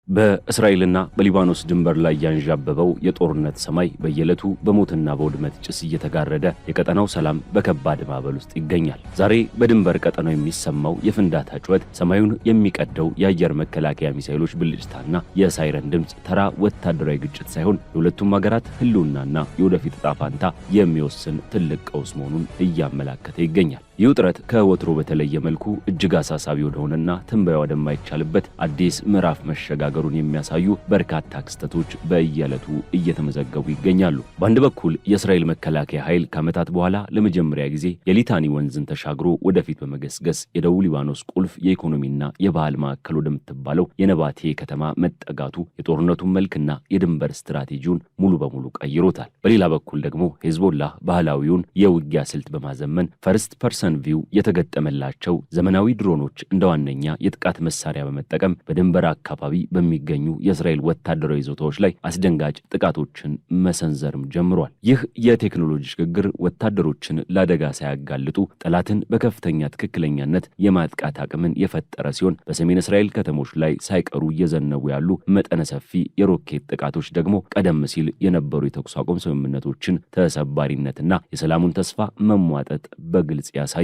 በእስራኤልና በሊባኖስ ድንበር ላይ ያንዣበበው የጦርነት ሰማይ በየዕለቱ በሞትና በውድመት ጭስ እየተጋረደ የቀጠናው ሰላም በከባድ ማዕበል ውስጥ ይገኛል። ዛሬ በድንበር ቀጠናው የሚሰማው የፍንዳታ ጩኸት፣ ሰማዩን የሚቀደው የአየር መከላከያ ሚሳኤሎች ብልጭታና የሳይረን ድምፅ ተራ ወታደራዊ ግጭት ሳይሆን የሁለቱም ሀገራት ሕልውናና የወደፊት ዕጣ ፈንታ የሚወስን ትልቅ ቀውስ መሆኑን እያመላከተ ይገኛል። ይህ ውጥረት ከወትሮ በተለየ መልኩ እጅግ አሳሳቢ ወደሆነና ትንበያ ወደማይቻልበት አዲስ ምዕራፍ መሸጋገሩን የሚያሳዩ በርካታ ክስተቶች በየዕለቱ እየተመዘገቡ ይገኛሉ። በአንድ በኩል የእስራኤል መከላከያ ኃይል ከዓመታት በኋላ ለመጀመሪያ ጊዜ የሊታኒ ወንዝን ተሻግሮ ወደፊት በመገስገስ የደቡብ ሊባኖስ ቁልፍ የኢኮኖሚና የባህል ማዕከል ወደምትባለው የነባቴ ከተማ መጠጋቱ የጦርነቱን መልክና የድንበር ስትራቴጂውን ሙሉ በሙሉ ቀይሮታል። በሌላ በኩል ደግሞ ሄዝቦላህ ባህላዊውን የውጊያ ስልት በማዘመን ፈርስት ፐርሰን ቪው የተገጠመላቸው ዘመናዊ ድሮኖች እንደ ዋነኛ የጥቃት መሳሪያ በመጠቀም በድንበር አካባቢ በሚገኙ የእስራኤል ወታደራዊ ይዞታዎች ላይ አስደንጋጭ ጥቃቶችን መሰንዘርም ጀምሯል። ይህ የቴክኖሎጂ ሽግግር ወታደሮችን ለአደጋ ሳያጋልጡ ጠላትን በከፍተኛ ትክክለኛነት የማጥቃት አቅምን የፈጠረ ሲሆን በሰሜን እስራኤል ከተሞች ላይ ሳይቀሩ እየዘነቡ ያሉ መጠነ ሰፊ የሮኬት ጥቃቶች ደግሞ ቀደም ሲል የነበሩ የተኩስ አቁም ስምምነቶችን ተሰባሪነትና የሰላሙን ተስፋ መሟጠጥ በግልጽ ያሳያሉ።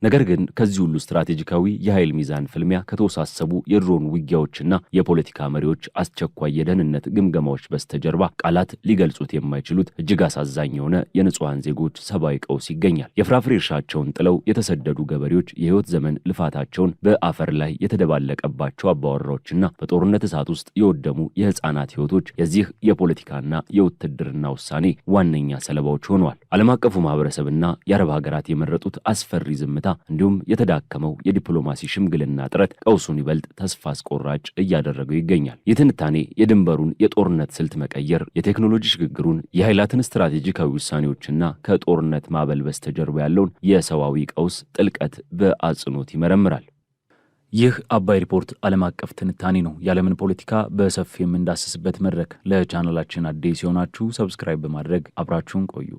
ነገር ግን ከዚህ ሁሉ ስትራቴጂካዊ የኃይል ሚዛን ፍልሚያ ከተወሳሰቡ የድሮን ውጊያዎችና የፖለቲካ መሪዎች አስቸኳይ የደህንነት ግምገማዎች በስተጀርባ ቃላት ሊገልጹት የማይችሉት እጅግ አሳዛኝ የሆነ የንጹሐን ዜጎች ሰብአዊ ቀውስ ይገኛል። የፍራፍሬ እርሻቸውን ጥለው የተሰደዱ ገበሬዎች፣ የህይወት ዘመን ልፋታቸውን በአፈር ላይ የተደባለቀባቸው አባወራዎችና በጦርነት እሳት ውስጥ የወደሙ የህፃናት ህይወቶች የዚህ የፖለቲካና የውትድርና ውሳኔ ዋነኛ ሰለባዎች ሆነዋል። ዓለም አቀፉ ማህበረሰብና የአረብ ሀገራት የመረጡት አስፈሪ ዝምታ እንዲሁም የተዳከመው የዲፕሎማሲ ሽምግልና ጥረት ቀውሱን ይበልጥ ተስፋ አስቆራጭ እያደረገው ይገኛል። የትንታኔ የድንበሩን የጦርነት ስልት መቀየር፣ የቴክኖሎጂ ሽግግሩን፣ የኃይላትን ስትራቴጂካዊ ውሳኔዎችና ከጦርነት ማዕበል በስተጀርባ ያለውን የሰዋዊ ቀውስ ጥልቀት በአጽንኦት ይመረምራል። ይህ አባይ ሪፖርት ዓለም አቀፍ ትንታኔ ነው። የዓለምን ፖለቲካ በሰፊ የምንዳስስበት መድረክ። ለቻናላችን አዲስ የሆናችሁ ሰብስክራይብ በማድረግ አብራችሁን ቆዩ።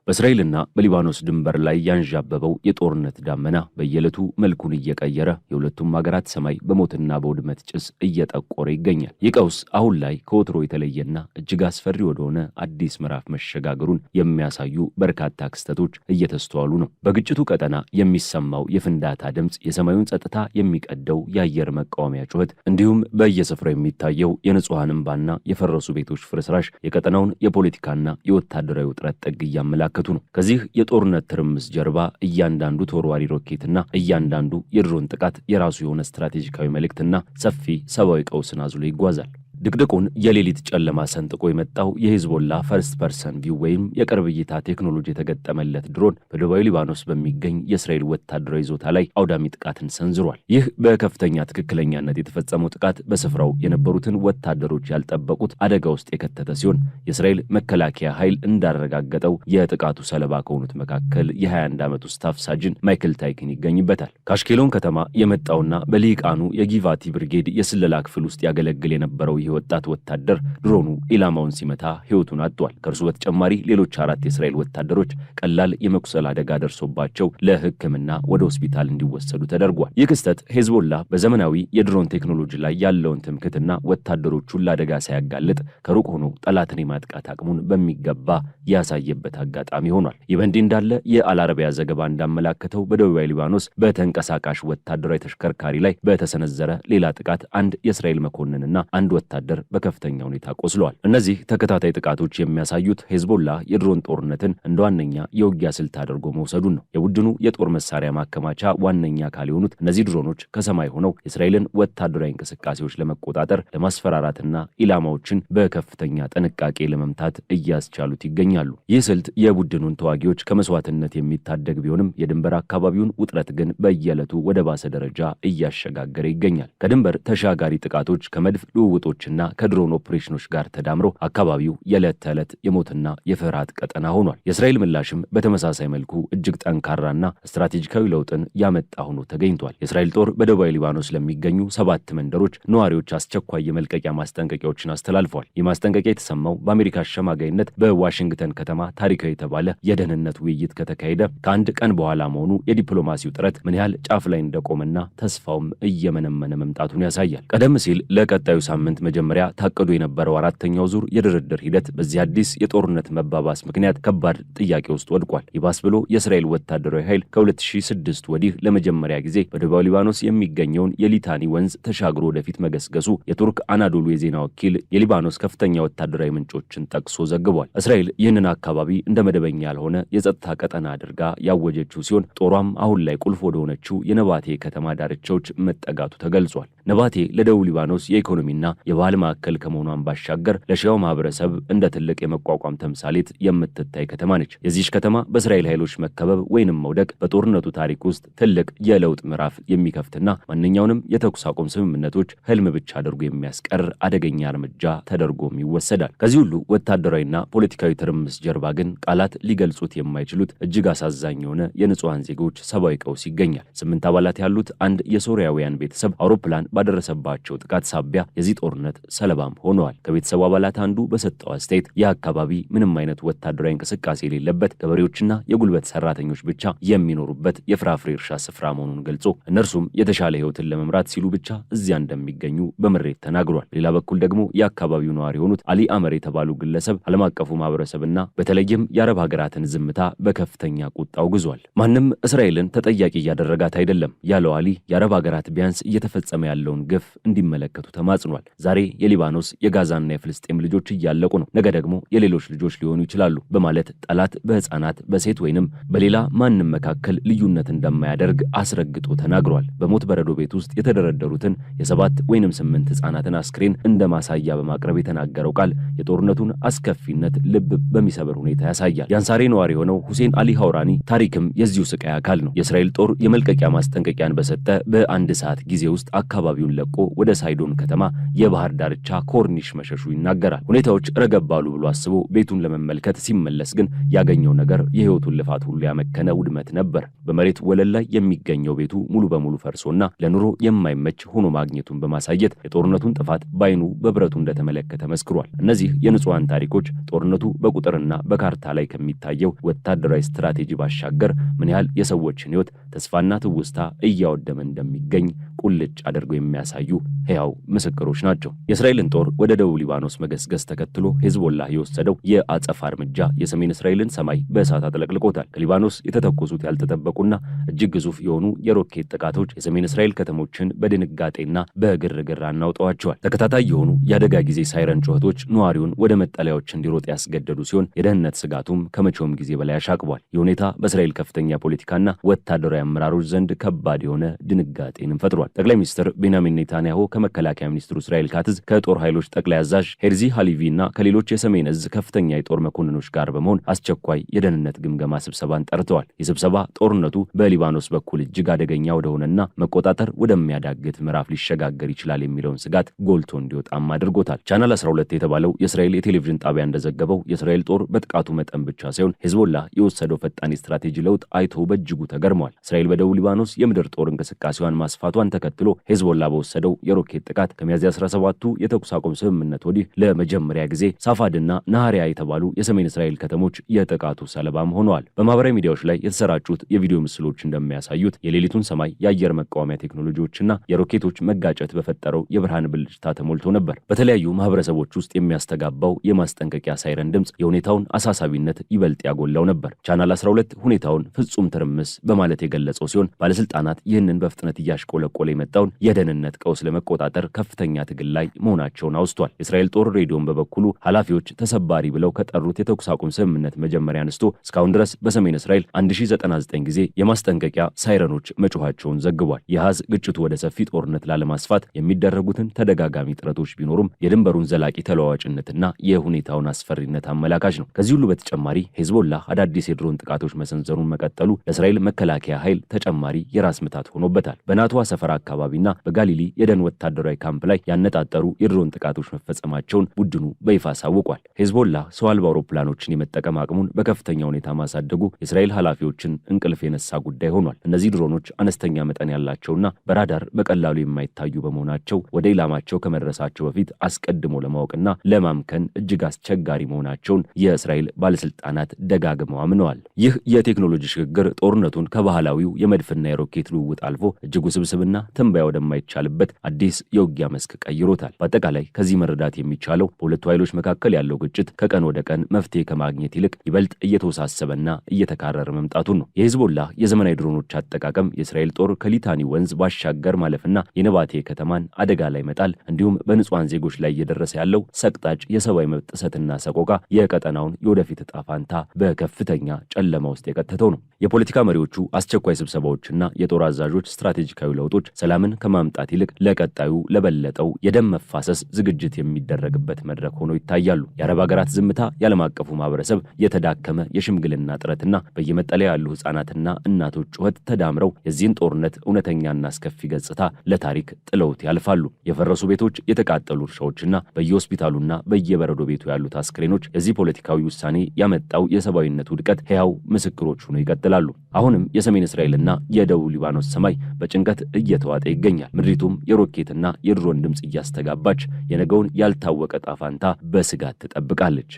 በእስራኤልና በሊባኖስ ድንበር ላይ ያንዣበበው የጦርነት ዳመና በየዕለቱ መልኩን እየቀየረ የሁለቱም ሀገራት ሰማይ በሞትና በውድመት ጭስ እየጠቆረ ይገኛል። ይህ ቀውስ አሁን ላይ ከወትሮ የተለየና እጅግ አስፈሪ ወደሆነ አዲስ ምዕራፍ መሸጋገሩን የሚያሳዩ በርካታ ክስተቶች እየተስተዋሉ ነው። በግጭቱ ቀጠና የሚሰማው የፍንዳታ ድምፅ፣ የሰማዩን ጸጥታ የሚቀደው የአየር መቃወሚያ ጩኸት፣ እንዲሁም በየስፍራው የሚታየው የንጹሐን እንባና የፈረሱ ቤቶች ፍርስራሽ የቀጠናውን የፖለቲካና የወታደራዊ ውጥረት ጥግ እያመላከቱ ነው። ከዚህ የጦርነት ትርምስ ጀርባ እያንዳንዱ ተወርዋሪ ሮኬትና እያንዳንዱ የድሮን ጥቃት የራሱ የሆነ ስትራቴጂካዊ መልእክትና ሰፊ ሰብአዊ ቀውስን አዝሎ ይጓዛል። ድቅድቁን የሌሊት ጨለማ ሰንጥቆ የመጣው የሄዝቦላ ፈርስት ፐርሰን ቪው ወይም የቅርብ እይታ ቴክኖሎጂ የተገጠመለት ድሮን በደቡባዊ ሊባኖስ በሚገኝ የእስራኤል ወታደራዊ ይዞታ ላይ አውዳሚ ጥቃትን ሰንዝሯል። ይህ በከፍተኛ ትክክለኛነት የተፈጸመው ጥቃት በስፍራው የነበሩትን ወታደሮች ያልጠበቁት አደጋ ውስጥ የከተተ ሲሆን የእስራኤል መከላከያ ኃይል እንዳረጋገጠው የጥቃቱ ሰለባ ከሆኑት መካከል የ21 ዓመቱ ስታፍ ሳጅን ማይክል ታይክን ይገኝበታል። ከአሽኬሎን ከተማ የመጣውና በሊቃኑ የጊቫቲ ብርጌድ የስለላ ክፍል ውስጥ ያገለግል የነበረው ወጣት ወታደር ድሮኑ ኢላማውን ሲመታ ህይወቱን አጥቷል። ከእርሱ በተጨማሪ ሌሎች 4 የእስራኤል ወታደሮች ቀላል የመቁሰል አደጋ ደርሶባቸው ለሕክምና ወደ ሆስፒታል እንዲወሰዱ ተደርጓል። ይህ ክስተት ሄዝቦላ በዘመናዊ የድሮን ቴክኖሎጂ ላይ ያለውን ትምክህትና ወታደሮቹን ለአደጋ ሳያጋልጥ ከሩቅ ሆኖ ጠላትን የማጥቃት አቅሙን በሚገባ ያሳየበት አጋጣሚ ሆኗል። ይህ በእንዲህ እንዳለ የአልአረቢያ ዘገባ እንዳመላከተው በደቡባዊ ሊባኖስ በተንቀሳቃሽ ወታደራዊ ተሽከርካሪ ላይ በተሰነዘረ ሌላ ጥቃት አንድ የእስራኤል መኮንንና አንድ ወታደር በከፍተኛ ሁኔታ ቆስለዋል። እነዚህ ተከታታይ ጥቃቶች የሚያሳዩት ሄዝቦላ የድሮን ጦርነትን እንደ ዋነኛ የውጊያ ስልት አድርጎ መውሰዱን ነው። የቡድኑ የጦር መሳሪያ ማከማቻ ዋነኛ አካል የሆኑት እነዚህ ድሮኖች ከሰማይ ሆነው የእስራኤልን ወታደራዊ እንቅስቃሴዎች ለመቆጣጠር፣ ለማስፈራራትና ኢላማዎችን በከፍተኛ ጥንቃቄ ለመምታት እያስቻሉት ይገኛሉ። ይህ ስልት የቡድኑን ተዋጊዎች ከመስዋዕትነት የሚታደግ ቢሆንም የድንበር አካባቢውን ውጥረት ግን በየዕለቱ ወደ ባሰ ደረጃ እያሸጋገረ ይገኛል። ከድንበር ተሻጋሪ ጥቃቶች፣ ከመድፍ ልውውጦች እና ከድሮን ኦፕሬሽኖች ጋር ተዳምሮ አካባቢው የዕለት ተዕለት የሞትና የፍርሃት ቀጠና ሆኗል። የእስራኤል ምላሽም በተመሳሳይ መልኩ እጅግ ጠንካራና ስትራቴጂካዊ ለውጥን ያመጣ ሆኖ ተገኝቷል። የእስራኤል ጦር በደቡባዊ ሊባኖስ ለሚገኙ 7 መንደሮች ነዋሪዎች አስቸኳይ የመልቀቂያ ማስጠንቀቂያዎችን አስተላልፈዋል። ይህ ማስጠንቀቂያ የተሰማው በአሜሪካ አሸማጋይነት በዋሽንግተን ከተማ ታሪካዊ የተባለ የደህንነት ውይይት ከተካሄደ ከአንድ ቀን በኋላ መሆኑ የዲፕሎማሲው ጥረት ምን ያህል ጫፍ ላይ እንደቆመና ተስፋውም እየመነመነ መምጣቱን ያሳያል። ቀደም ሲል ለቀጣዩ ሳምንት በመጀመሪያ ታቅዶ የነበረው አራተኛው ዙር የድርድር ሂደት በዚህ አዲስ የጦርነት መባባስ ምክንያት ከባድ ጥያቄ ውስጥ ወድቋል። ይባስ ብሎ የእስራኤል ወታደራዊ ኃይል ከ2006 ወዲህ ለመጀመሪያ ጊዜ በደቡብ ሊባኖስ የሚገኘውን የሊታኒ ወንዝ ተሻግሮ ወደፊት መገስገሱ የቱርክ አናዶሉ የዜና ወኪል የሊባኖስ ከፍተኛ ወታደራዊ ምንጮችን ጠቅሶ ዘግቧል። እስራኤል ይህንን አካባቢ እንደ መደበኛ ያልሆነ የጸጥታ ቀጠና አድርጋ ያወጀችው ሲሆን ጦሯም አሁን ላይ ቁልፍ ወደሆነችው የነባቴ ከተማ ዳርቻዎች መጠጋቱ ተገልጿል። ነባቴ ለደቡብ ሊባኖስ የኢኮኖሚና የባህል ማዕከል ከመሆኗን ባሻገር ለሺያው ማህበረሰብ እንደ ትልቅ የመቋቋም ተምሳሌት የምትታይ ከተማ ነች። የዚህች ከተማ በእስራኤል ኃይሎች መከበብ ወይንም መውደቅ በጦርነቱ ታሪክ ውስጥ ትልቅ የለውጥ ምዕራፍ የሚከፍትና ማንኛውንም የተኩስ አቁም ስምምነቶች ህልም ብቻ አድርጎ የሚያስቀር አደገኛ እርምጃ ተደርጎም ይወሰዳል። ከዚህ ሁሉ ወታደራዊና ፖለቲካዊ ትርምስ ጀርባ ግን ቃላት ሊገልጹት የማይችሉት እጅግ አሳዛኝ የሆነ የንጹሃን ዜጎች ሰብአዊ ቀውስ ይገኛል። 8 አባላት ያሉት አንድ የሶሪያውያን ቤተሰብ አውሮፕላን ባደረሰባቸው ጥቃት ሳቢያ የዚህ ጦርነት ሰለባም ሆነዋል። ከቤተሰቡ አባላት አንዱ በሰጠው አስተያየት ይህ አካባቢ ምንም አይነት ወታደራዊ እንቅስቃሴ የሌለበት ገበሬዎችና የጉልበት ሰራተኞች ብቻ የሚኖሩበት የፍራፍሬ እርሻ ስፍራ መሆኑን ገልጾ እነርሱም የተሻለ ህይወትን ለመምራት ሲሉ ብቻ እዚያ እንደሚገኙ በምሬት ተናግሯል። ሌላ በኩል ደግሞ የአካባቢው ነዋሪ የሆኑት አሊ አመር የተባሉ ግለሰብ ዓለም አቀፉ ማህበረሰብና በተለይም የአረብ ሀገራትን ዝምታ በከፍተኛ ቁጣ አውግዟል። ማንም እስራኤልን ተጠያቂ እያደረጋት አይደለም ያለው አሊ የአረብ ሀገራት ቢያንስ እየተፈጸመ ያለውን ግፍ እንዲመለከቱ ተማጽኗል። ዛሬ የሊባኖስ የጋዛና የፍልስጤም ልጆች እያለቁ ነው፣ ነገ ደግሞ የሌሎች ልጆች ሊሆኑ ይችላሉ በማለት ጠላት በህፃናት በሴት ወይንም በሌላ ማንም መካከል ልዩነት እንደማያደርግ አስረግጦ ተናግሯል። በሞት በረዶ ቤት ውስጥ የተደረደሩትን የ7 ወይንም 8 ህፃናትን አስክሬን እንደ ማሳያ በማቅረብ የተናገረው ቃል የጦርነቱን አስከፊነት ልብ በሚሰብር ሁኔታ ያሳያል። የአንሳሬ ነዋሪ የሆነው ሁሴን አሊ ሐውራኒ ታሪክም የዚሁ ስቃይ አካል ነው። የእስራኤል ጦር የመልቀቂያ ማስጠንቀቂያን በሰጠ በአንድ ሰዓት ጊዜ ውስጥ አካባቢውን ለቆ ወደ ሳይዶን ከተማ የባህር ዳርቻ ኮርኒሽ መሸሹ ይናገራል። ሁኔታዎች ረገባሉ ብሎ አስቦ ቤቱን ለመመልከት ሲመለስ ግን ያገኘው ነገር የህይወቱን ልፋት ሁሉ ያመከነ ውድመት ነበር። በመሬት ወለል ላይ የሚገኘው ቤቱ ሙሉ በሙሉ ፈርሶና ለኑሮ የማይመች ሆኖ ማግኘቱን በማሳየት የጦርነቱን ጥፋት ባይኑ በብረቱ እንደተመለከተ መስክሯል። እነዚህ የንጹሃን ታሪኮች ጦርነቱ በቁጥርና በካርታ ላይ ከሚታየው ወታደራዊ ስትራቴጂ ባሻገር ምን ያህል የሰዎችን ህይወት ተስፋና ትውስታ እያወደመ እንደሚገኝ ቁልጭ አድርገው የሚያሳዩ ሕያው ምስክሮች ናቸው። የእስራኤልን ጦር ወደ ደቡብ ሊባኖስ መገስገስ ተከትሎ ሄዝቦላህ የወሰደው የአጸፋ እርምጃ የሰሜን እስራኤልን ሰማይ በእሳት አጥለቅልቆታል። ከሊባኖስ የተተኮሱት ያልተጠበቁና እጅግ ግዙፍ የሆኑ የሮኬት ጥቃቶች የሰሜን እስራኤል ከተሞችን በድንጋጤና በግርግር አናውጠዋቸዋል። ተከታታይ የሆኑ የአደጋ ጊዜ ሳይረን ጩኸቶች ነዋሪውን ወደ መጠለያዎች እንዲሮጥ ያስገደዱ ሲሆን የደህንነት ስጋቱም ከመቼውም ጊዜ በላይ አሻቅቧል። ይህ ሁኔታ በእስራኤል ከፍተኛ ፖለቲካና ወታደራዊ አመራሮች ዘንድ ከባድ የሆነ ድንጋጤንም ፈጥሯል። ጠቅላይ ሚኒስትር ቤንያሚን ኔታንያሁ ከመከላከያ ሚኒስትሩ እስራኤል ካትዝ ከጦር ኃይሎች ጠቅላይ አዛዥ ሄርዚ ሃሊቪ እና ከሌሎች የሰሜን እዝ ከፍተኛ የጦር መኮንኖች ጋር በመሆን አስቸኳይ የደህንነት ግምገማ ስብሰባን ጠርተዋል። የስብሰባ ጦርነቱ በሊባኖስ በኩል እጅግ አደገኛ ወደሆነና መቆጣጠር ወደሚያዳግት ምዕራፍ ሊሸጋገር ይችላል የሚለውን ስጋት ጎልቶ እንዲወጣም አድርጎታል። ቻናል 12 የተባለው የእስራኤል የቴሌቪዥን ጣቢያ እንደዘገበው የእስራኤል ጦር በጥቃቱ መጠን ብቻ ሳይሆን ሄዝቦላህ የወሰደው ፈጣን የስትራቴጂ ለውጥ አይቶ በእጅጉ ተገርሟል። እስራኤል በደቡብ ሊባኖስ የምድር ጦር እንቅስቃሴዋን ማስፋቷን ተከትሎ ሄዝቦላህ በወሰደው የሮኬት ጥቃት ከሚያዝያ 17ቱ የተኩስ አቁም ስምምነት ወዲህ ለመጀመሪያ ጊዜ ሳፋድና ናሃሪያ የተባሉ የሰሜን እስራኤል ከተሞች የጥቃቱ ሰለባም ሆነዋል። በማህበራዊ ሚዲያዎች ላይ የተሰራጩት የቪዲዮ ምስሎች እንደሚያሳዩት የሌሊቱን ሰማይ የአየር መቃወሚያ ቴክኖሎጂዎችና የሮኬቶች መጋጨት በፈጠረው የብርሃን ብልጭታ ተሞልቶ ነበር። በተለያዩ ማህበረሰቦች ውስጥ የሚያስተጋባው የማስጠንቀቂያ ሳይረን ድምፅ የሁኔታውን አሳሳቢነት ይበልጥ ያጎላው ነበር። ቻናል 12 ሁኔታውን ፍጹም ትርምስ በማለት የገለጸው ሲሆን ባለስልጣናት ይህንን በፍጥነት እያሽቆለቆለ የመጣውን የደህንነት ቀውስ ለመቆጣጠር ከፍተኛ ትግል ላይ መሆናቸውን አውስቷል። የእስራኤል ጦር ሬዲዮን በበኩሉ ኃላፊዎች ተሰባሪ ብለው ከጠሩት የተኩስ አቁም ስምምነት መጀመሪያ አንስቶ እስካሁን ድረስ በሰሜን እስራኤል 1099 ጊዜ የማስጠንቀቂያ ሳይረኖች መጮኻቸውን ዘግቧል። የሐዝ ግጭቱ ወደ ሰፊ ጦርነት ላለማስፋት የሚደረጉትን ተደጋጋሚ ጥረቶች ቢኖሩም የድንበሩን ዘላቂ ተለዋዋጭነትና የሁኔታውን አስፈሪነት አመላካች ነው። ከዚህ ሁሉ በተጨማሪ ሄዝቦላህ አዳዲስ የድሮን ጥቃቶች መሰንዘሩን መቀጠሉ ለእስራኤል መከላከያ ኃይል ተጨማሪ የራስ ምታት ሆኖበታል። በናትዋ ሰፈር አካባቢና በጋሊሊ የደን ወታደራዊ ካምፕ ላይ ያነጣጠሩ የድሮን ጥቃቶች መፈጸማቸውን ቡድኑ በይፋ አሳውቋል። ሄዝቦላህ ሰው አልባ አውሮፕላኖችን የመጠቀም አቅሙን በከፍተኛ ሁኔታ ማሳደጉ የእስራኤል ኃላፊዎችን እንቅልፍ የነሳ ጉዳይ ሆኗል። እነዚህ ድሮኖች አነስተኛ መጠን ያላቸውና በራዳር በቀላሉ የማይታዩ በመሆናቸው ወደ ኢላማቸው ከመድረሳቸው በፊት አስቀድሞ ለማወቅና ለማምከን እጅግ አስቸጋሪ መሆናቸውን የእስራኤል ባለስልጣናት ደጋግመው አምነዋል። ይህ የቴክኖሎጂ ሽግግር ጦርነቱን ከባህላዊው የመድፍና የሮኬት ልውውጥ አልፎ እጅግ ውስብስብና ትንበያ ወደማይቻልበት አዲስ የውጊያ መስክ ቀይሮታል። በአጠቃላይ ከዚህ መረዳት የሚቻለው በሁለቱ ኃይሎች መካከል ያለው ግጭት ከቀን ወደ ቀን መፍትሄ ከማግኘት ይልቅ ይበልጥ እየተወሳሰበና እየተካረረ መምጣቱን ነው። የሂዝቦላህ የዘመናዊ ድሮኖች አጠቃቀም የእስራኤል ጦር ከሊታኒ ወንዝ ባሻገር ማለፍና የነባቴ ከተማን አደጋ ላይ መጣል እንዲሁም በንጹሃን ዜጎች ላይ እየደረሰ ያለው ሰቅጣጭ የሰብአዊ መብት ጥሰትና ሰቆቃ የቀጠናውን የወደፊት ዕጣ ፈንታ በከፍተኛ ጨለማ ውስጥ የከተተው ነው። የፖለቲካ መሪዎቹ አስቸኳይ ስብሰባዎችና የጦር አዛዦች ስትራቴጂካዊ ለውጦች ሰላምን ከማምጣት ይልቅ ለቀጣዩ ለበለጠው የደም መፋሰስ ዝግጅት የሚደረግበት መድረክ ሆኖ ይታያሉ። የአረብ ሀገራት ዝምታ፣ የዓለም አቀፉ ማህበረሰብ የተዳከመ የሽምግልና ጥረትና በየመጠለያ ያሉ ህጻናትና እናቶች ጩኸት ተዳምረው የዚህን ጦርነት እውነተኛና አስከፊ ገጽታ ለታሪክ ጥለውት ያልፋሉ። የፈረሱ ቤቶች፣ የተቃጠሉ እርሻዎችና በየሆስፒታሉና በየበረዶ ቤቱ ያሉት አስክሬኖች የዚህ ፖለቲካዊ ውሳኔ ያመጣው የሰብአዊነት ውድቀት ሕያው ምስክሮች ሆነው ይቀጥላሉ። አሁንም የሰሜን እስራኤልና የደቡብ ሊባኖስ ሰማይ በጭንቀት እየተዋጠ ይገኛል። ምድሪቱም የሮኬትና የድሮን ድምፅ እያስተጋባች የነገውን ያልታወቀ ዕጣ ፈንታ በስጋት ትጠብቃለች።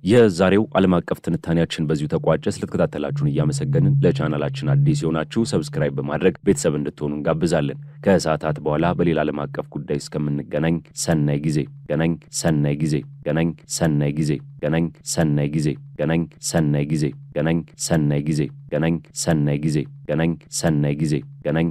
የዛሬው ዓለም አቀፍ ትንታኔያችን በዚሁ ተቋጨ። ስለተከታተላችሁን እያመሰገንን ለቻናላችን አዲስ የሆናችሁ ሰብስክራይብ በማድረግ ቤተሰብ እንድትሆኑ እንጋብዛለን። ከሰዓታት በኋላ በሌላ ዓለም አቀፍ ጉዳይ እስከምንገናኝ ሰናይ ጊዜ ገናኝ ሰናይ ጊዜ ገናኝ ሰናይ ጊዜ ገናኝ ሰናይ ጊዜ ገናኝ ሰናይ ጊዜ ገናኝ ሰናይ ጊዜ ገናኝ ሰናይ ጊዜ ገናኝ ሰናይ ጊዜ ገናኝ